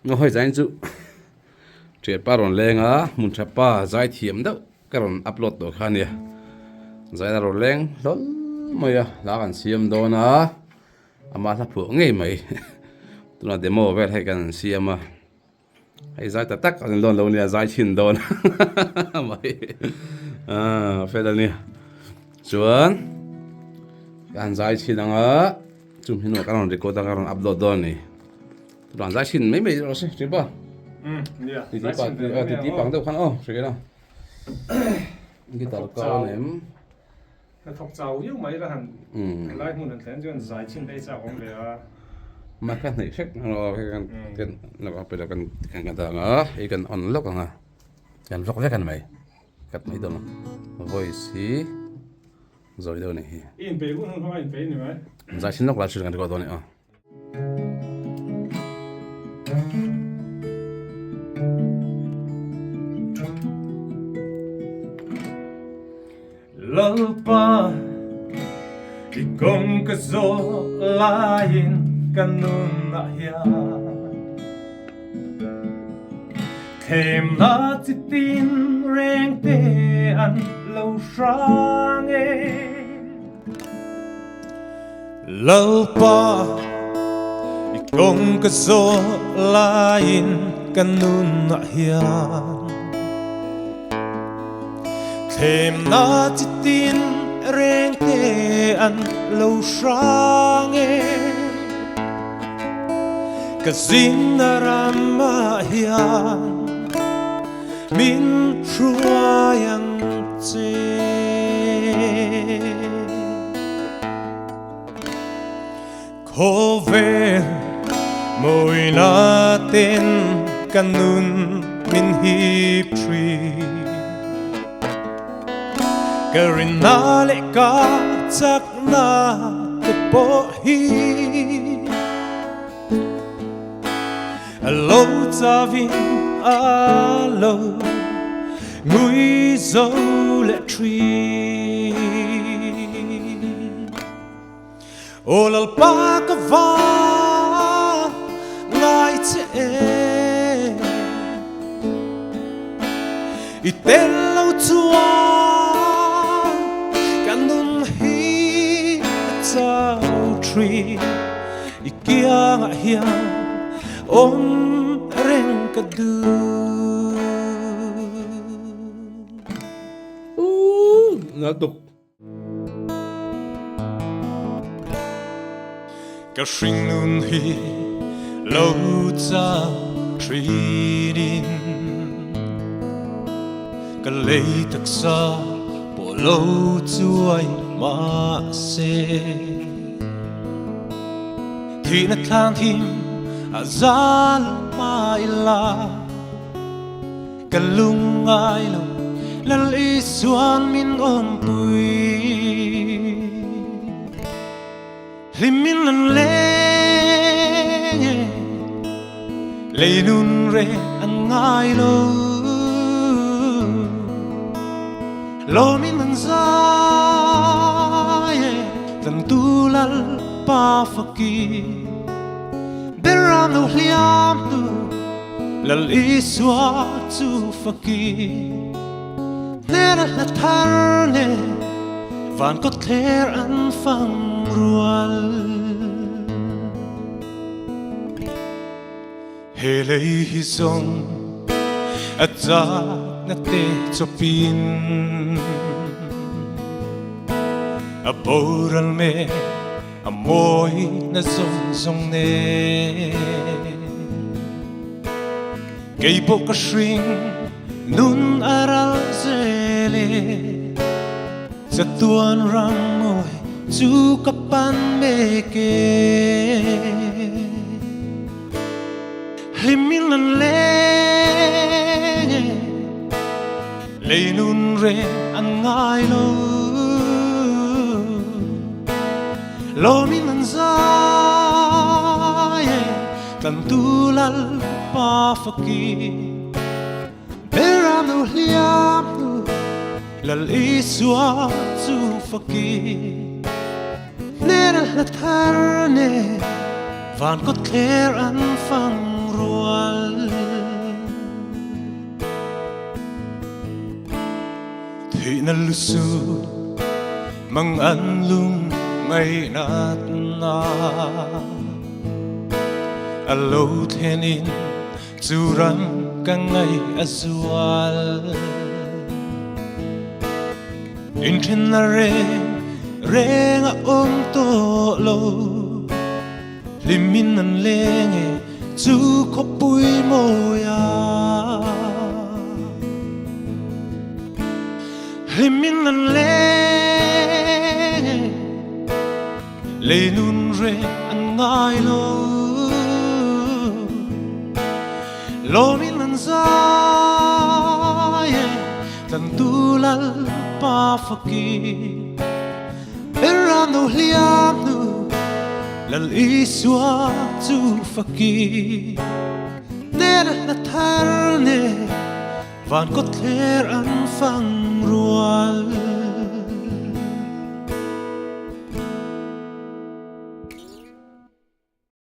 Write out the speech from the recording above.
ngồi dành chú chuyện ba rồi lên á muốn chắp ba giải thiểm đâu cái rồi upload đồ khá nè giải rồi lên lớn mày à lá gan xiêm đồ nè mà thắp phượng ngay mày tụi nó demo về hay gan xiêm à hay giải tắt tắt còn luôn đâu nè giải chín đồ mày à phải đâu nè chuẩn gan giải chín đang á chúng mình nói cái rồi record cái rồi upload đồ nè đoạn giải chín mấy mấy rồi chứ ba thì tí bằng đâu khoan ô rồi cái nào cái tàu cao này cái thọc dầu yếu mấy là hẳn lại muốn thằng chuyện giải chín đây sao không để mà cái này chắc nó cái nó có phải là cái tàu ngỡ cái on lock à cái lock cái mày cắt mấy đâu nó voice rồi đâu này in bể cũng không phải in bể nữa giải chín lock là chuyện cái đó này à Lalpa ikong kazolain kanun na hiya Thêm na titin reng te an lâu sang e Lalpa ikong kazolain kanun na hiya Thêm na chỉ tin rèn te ăn lâu sang e cả zin na ram ma hian min chua yang che khó về môi na tên kanun min hip tree Karin le ka chắc na te po hi Alo ta vin alo ngui zo le tri O lal pa ka va ngai te I te lo tua tree ikia nga hiang om reng kadu nó tục ka shring nun hi lo cha tree din ka lei tak sa po lo chuai ma se Khi nát thang thim azal mai la kalung ai lo lal isuan min om pui limin lan le nun re an ngai lo min an za tan tu lal pa fakir Beram no hliam tu lal iswa tu fakir Nera la tarne van ko ther an fang rual Helei hi song atza na te chopin Aboral me Amoy na zong ne Kay po ka shring nun aral zele Sa tuan ram moy tu kapan meke Limin lan le nun re an ngai Lo min an zai tan tu lal pa fakir Beram no hliam tu lal iswa tu fakir Nera la tarne van ko ther an fang rual inalusu mang an lung ngay nát na alo thenin churam kang ngay azual in thin na reng a to lo limin an lenge chu ko pui moya limin an lenge le nun re an ngai lo min an za tan tu lal pa fakir eram no liam nu lal iswa tu fakir ner na thar ne van ko ther an phang ru